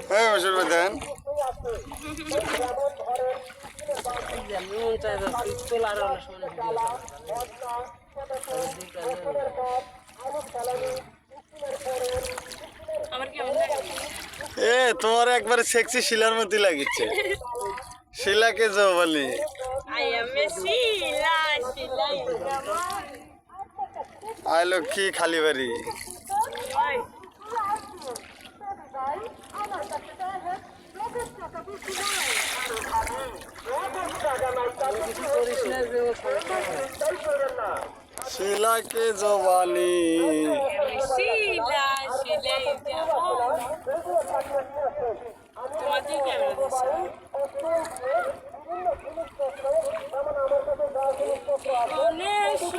হ্যাঁ বসুর দেন এ তোমার একবারে সেক্সি শিলার মতো লাগিচ্ছে শিলাকে যাও বলি আই লক্ষ্মী খালি বাড়ি শিলাকে জবানি